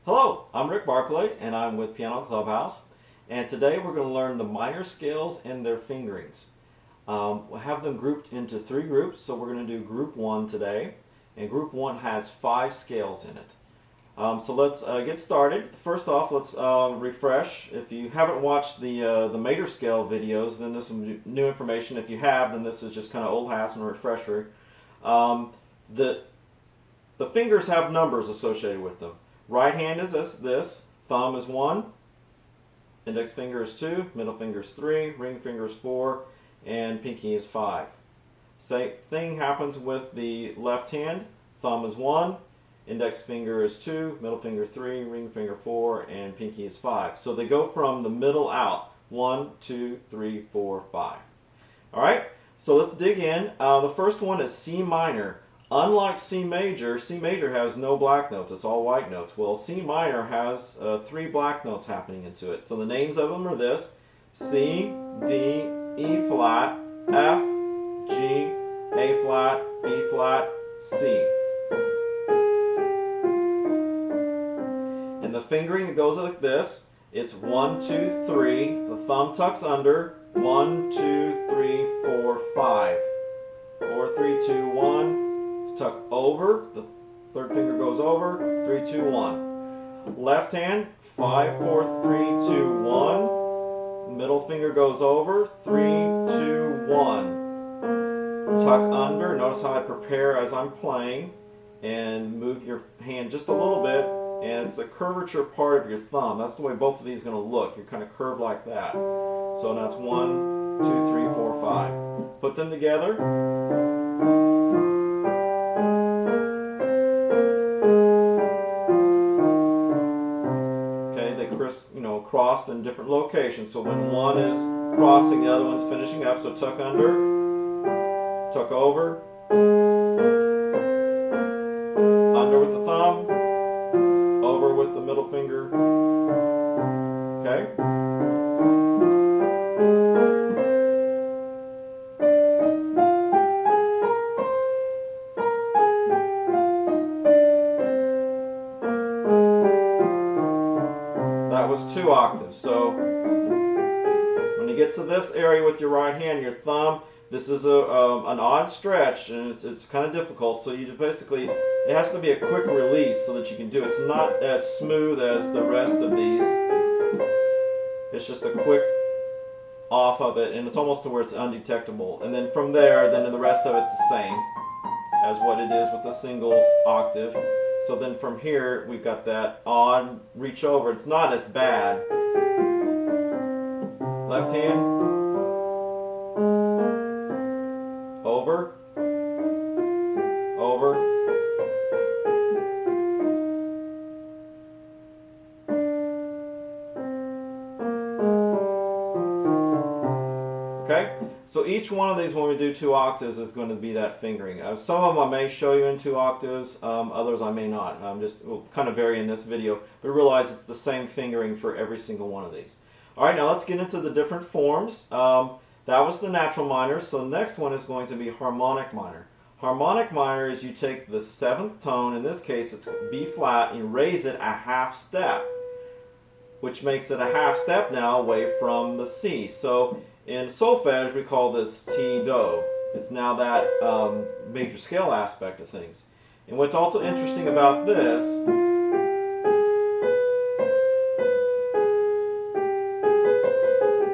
Hello, I'm Rick Barclay and I'm with Piano Clubhouse, and today we're going to learn the minor scales and their fingerings. We'll have them grouped into three groups, so we're going to do group 1 today, and group 1 has 5 scales in it. So let's get started. First off, let's refresh. If you haven't watched the major scale videos, then this is some new information. If you have, then this is just kind of old hat and a refresher. The fingers have numbers associated with them. Right hand is this, thumb is 1, index finger is 2, middle finger is 3, ring finger is 4, and pinky is 5. Same thing happens with the left hand. Thumb is 1, index finger is 2, middle finger 3, ring finger 4, and pinky is 5. So they go from the middle out. 1, 2, 3, 4, 5. Alright, so let's dig in. The first one is C minor. Unlike C major has no black notes, it's all white notes. Well, C minor has 3 black notes happening into it. So the names of them are this: C, D, E flat, F, G, A flat, B flat, C. And the fingering goes like this. It's 1, 2, 3. The thumb tucks under. 1, 2, 3, 4, 5. 4, 3, 2, 1. Tuck over, the third finger goes over, 3, 2, 1. Left hand, 5, 4, 3, 2, 1. Middle finger goes over, 3, 2, 1. Tuck under. Notice how I prepare as I'm playing, and move your hand just a little bit, and it's the curvature part of your thumb. That's the way both of these are going to look. You're kind of curved like that. So now it's 1, 2, 3, 4, 5. Put them together. Crossed in different locations. So when one is crossing, the other one's finishing up. So tuck under, tuck over, under with the thumb, over with the middle finger. Okay? That was 2 octaves. So when you get to this area with your right hand, your thumb, this is an odd stretch, and it's kind of difficult. So you basically, it has to be a quick release so that you can do it. It's not as smooth as the rest of these. It's just a quick off of it, and it's almost to where it's undetectable. And then from there, then the rest of it's the same as what it is with the single octave. So then from here, we've got that odd reach over. It's not as bad. Left hand. Over. Over. Okay? So each one of these, when we do 2 octaves, is going to be that fingering. Some of them I may show you in 2 octaves, others I may not. We'll kind of vary in this video, but realize it's the same fingering for every single one of these. Alright, now let's get into the different forms. That was the natural minor, so the next one is going to be harmonic minor. Harmonic minor is you take the 7th tone, in this case it's B flat, and you raise it a half step, which makes it a half step now away from the C. So in solfege, we call this T-do. It's now that major scale aspect of things. And what's also interesting about this,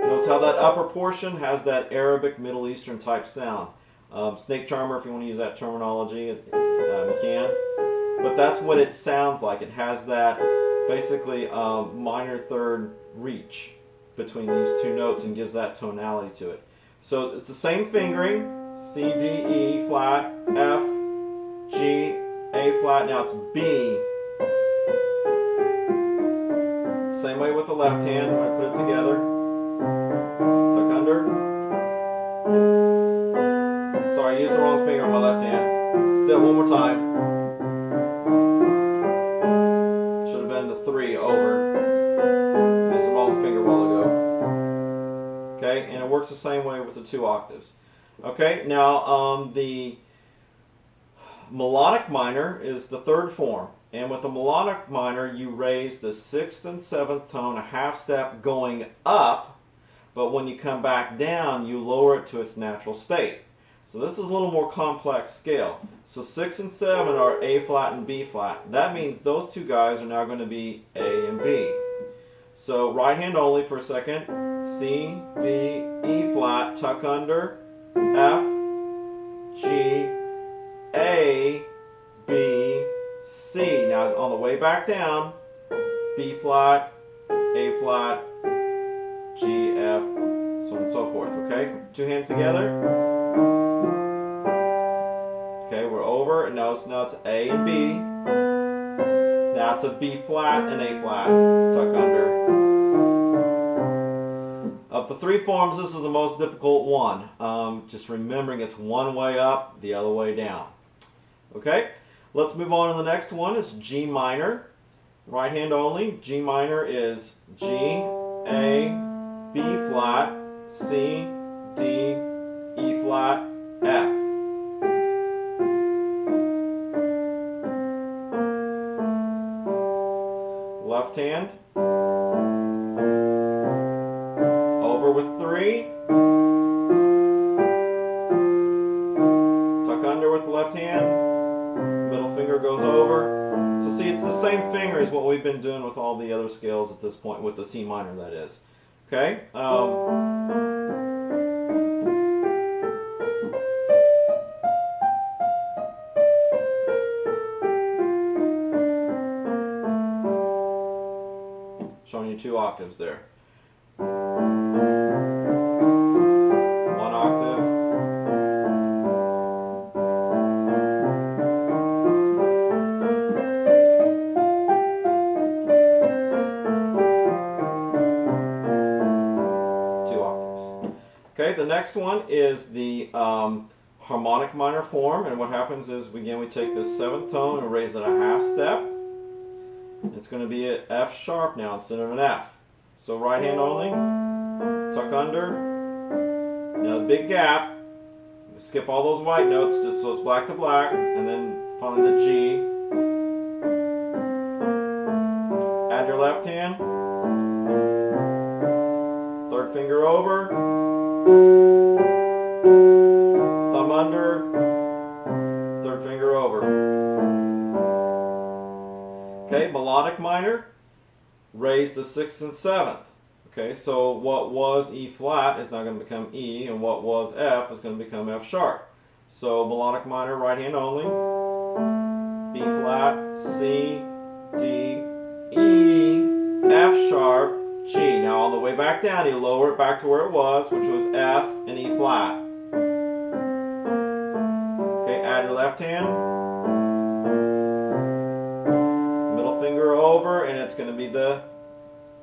notice how that upper portion has that Arabic Middle Eastern type sound. Snake charmer, if you want to use that terminology, you can. But that's what it sounds like. It has that basically minor third reach between these 2 notes and gives that tonality to it. So it's the same fingering, C, D, E flat, F, G, A flat, now it's B. Same way with the left hand, when I put it together. Tuck under. Sorry, I used the wrong finger on my left hand. Do it one more time. Should have been the 3 over. Used the wrong finger a while ago. Okay, and it works the same way with the 2 octaves. Okay, now the melodic minor is the third form. And with the melodic minor, you raise the 6th and 7th tone a half step going up, but when you come back down, you lower it to its natural state. So this is a little more complex scale. So 6 and 7 are A flat and B flat. That means those two guys are now going to be A and B. So right hand only for a second. C, D, E flat, tuck under, F, G, A, B, C. Now on the way back down, B flat, A flat, G, F, so on and so forth. Okay? Two hands together. Okay, we're over, and now it's A and B. Now it's a B flat and A flat. Tuck under. Of the three forms, this is the most difficult one. Just remembering it's one way up, the other way down. Okay, let's move on to the next one. It's G minor. Right hand only. G minor is G, A, B flat, C, D, E flat, F. Left hand. Over with 3. Tuck under with the left hand. Middle finger goes over. So see, it's the same finger as what we've been doing with all the other scales at this point, with the C minor, that is. Okay? Showing you 2 octaves there. 1 octave. 2 octaves. Okay, the next one is the harmonic minor form, and what happens is, again, we take this 7th tone and raise it a half step. It's going to be an F sharp now instead of an F. So right hand only, tuck under. Now the big gap, skip all those white notes just so it's black to black, and then find the G. Add your left hand. 3rd finger over. Thumb under. 3rd finger over. Okay, melodic minor, raise the 6th and 7th. Okay, so what was E flat is now going to become E, and what was F is going to become F sharp. So melodic minor, right hand only, B flat, C, D, E, F sharp, G. Now on the way back down, you lower it back to where it was, which was F and E flat. Okay, add your left hand. Finger over, and it's going to be the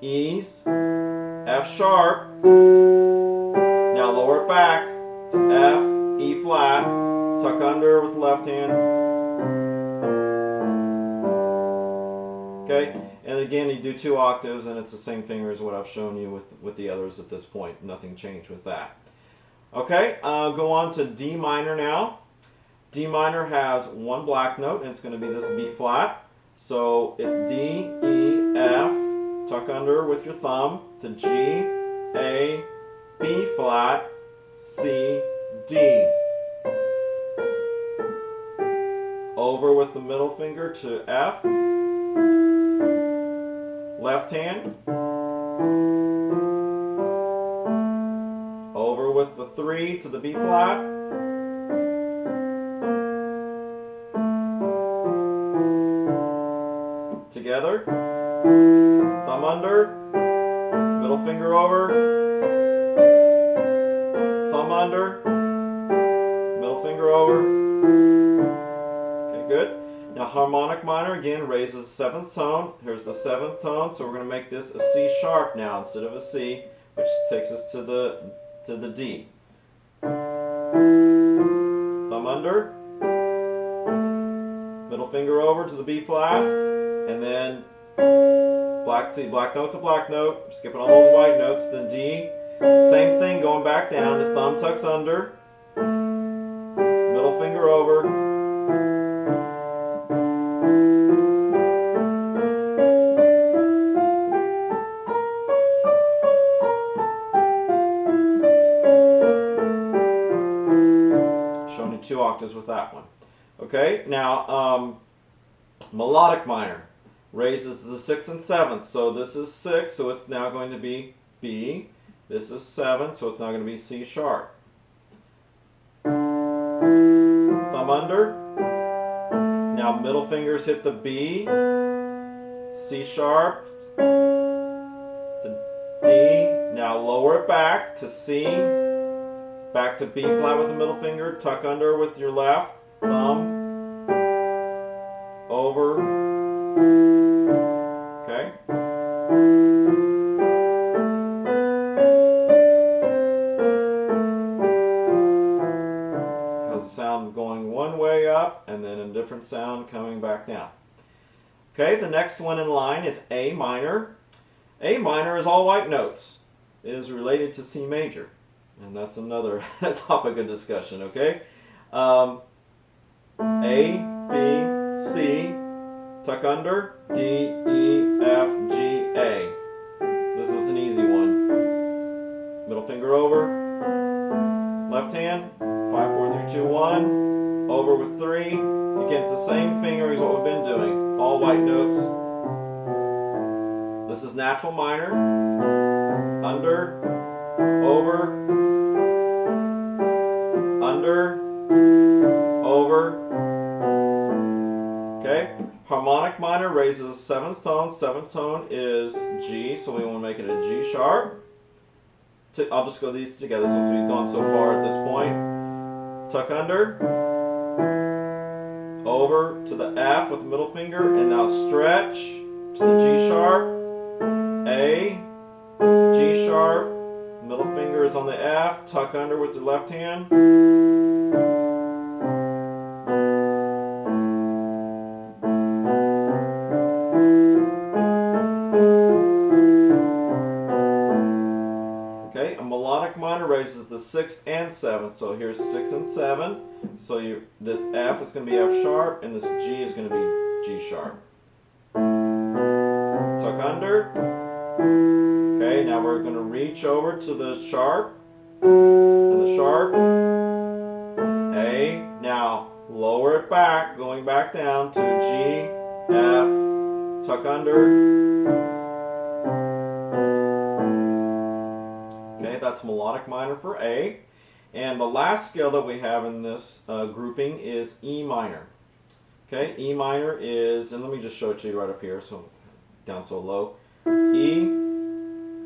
E's, F sharp. Now lower it back to F, E flat, tuck under with the left hand. Okay, and again you do 2 octaves, and it's the same finger as what I've shown you with the others at this point. Nothing changed with that. Okay, go on to D minor now. D minor has 1 black note, and it's going to be this B flat. So it's D, E, F, tuck under with your thumb to G, A, B flat, C, D. Over with the middle finger to F. Left hand. Over with the 3 to the B flat. Together, thumb under, middle finger over, thumb under, middle finger over. Okay, good. Now harmonic minor again raises 7th tone. Here's the 7th tone, so we're going to make this a C sharp now instead of a C, which takes us to the D. Thumb under, middle finger over to the B flat. And then black note to black note, skipping all those white notes, then D. Same thing going back down, the thumb tucks under, middle finger over, is with that one. Okay, now melodic minor raises the 6th and 7th. So this is 6, so it's now going to be B. This is 7, so it's now going to be C sharp. Thumb under. Now middle fingers hit the B, C sharp, the D. Now lower it back to C, back to B flat with the middle finger, tuck under with your left thumb, over, okay? Has a sound going one way up and then a different sound coming back down. Okay, the next one in line is A minor. A minor is all white notes. It is related to C major, and that's another topic of discussion, okay? A, B, C, tuck under, D, E, F, G, A. This is an easy one. Middle finger over, left hand, 5, 4, 3, 2, 1, over with 3, against the same finger as what we've been doing, all white notes. This is natural minor, under, over, under, over. Okay, harmonic minor raises 7th tone. 7th tone is G, so we want to make it a G sharp. I'll just go these together since we've gone so far at this point. Tuck under, over to the F with the middle finger, and now stretch to the G sharp, A, G sharp, middle finger is on the F, tuck under with the left hand. Okay, a melodic minor raises the 6th and 7th, so here's 6 and 7. So this F is going to be F sharp, and this G is going to be G sharp. Tuck under. Okay, now we're going to reach over to the sharp, and the sharp, A. Now lower it back, going back down to G, F, tuck under. Okay, that's melodic minor for A. And the last scale that we have in this grouping is E minor. Okay, E minor is, and let me just show it to you right up here, so down so low. E,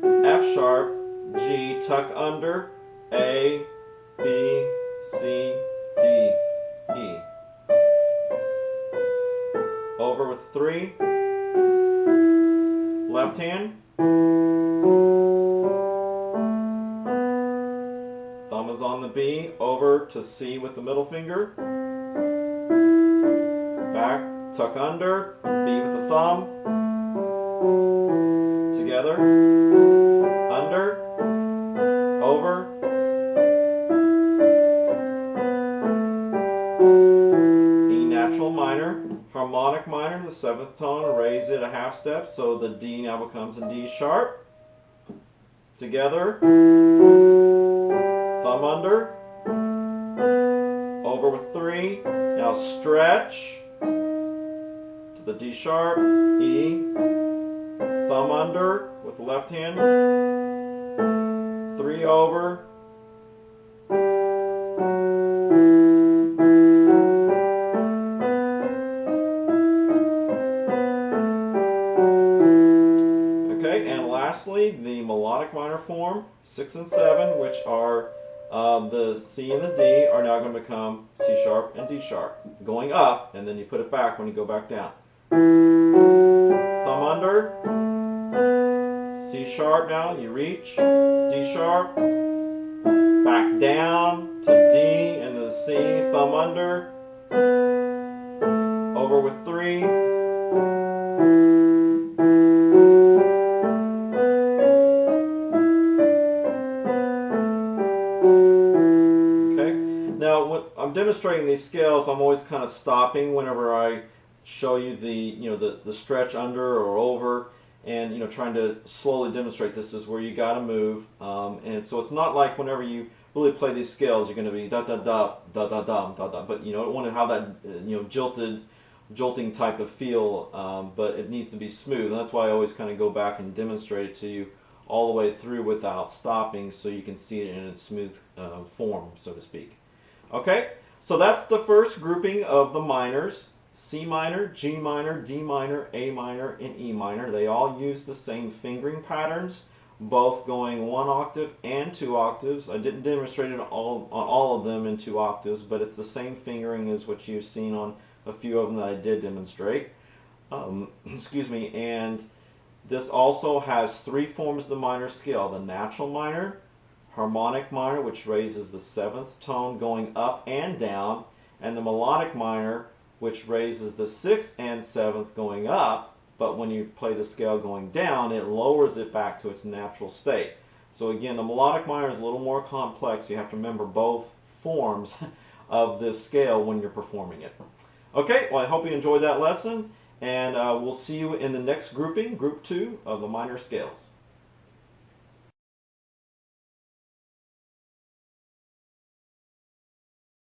F sharp, G, tuck under, A, B, C, D, E. Over with 3. Left hand. Thumb is on the B, over to C with the middle finger. Back, tuck under, B with the thumb. Together, under, over. E natural minor, harmonic minor, the 7th tone, raise it a half step, so the D now becomes a D sharp. Together, thumb under, over with 3, now stretch to the D sharp, E, thumb under with the left hand, 3 over, okay, and lastly the melodic minor form, 6 and 7, which are the C and the D are now going to become C sharp and D sharp, going up, and then you put it back when you go back down. Thumb under, C sharp now, you reach, D sharp, back down to D and the C, thumb under, over with 3, okay. Now when I'm demonstrating these scales, I'm always kind of stopping whenever I show you the stretch under or over, and trying to slowly demonstrate this is where you got to move, and so it's not like whenever you really play these scales, you're going to be da da da da da da da da. But you don't want to have that jolting type of feel, but it needs to be smooth, and that's why I always kind of go back and demonstrate it to you all the way through without stopping, so you can see it in its smooth form, so to speak. Okay, so that's the first grouping of the minors: C minor, G minor, D minor, A minor, and E minor. They all use the same fingering patterns, both going 1 octave and 2 octaves. I didn't demonstrate it on all of them in 2 octaves, but it's the same fingering as what you've seen on a few of them that I did demonstrate. Excuse me. And this also has 3 forms of the minor scale: the natural minor, harmonic minor, which raises the 7th tone going up and down, and the melodic minor, which raises the 6th and 7th going up, but when you play the scale going down, it lowers it back to its natural state. So again, the melodic minor is a little more complex. You have to remember both forms of this scale when you're performing it. Okay, well, I hope you enjoyed that lesson, and we'll see you in the next grouping, group 2 of the minor scales.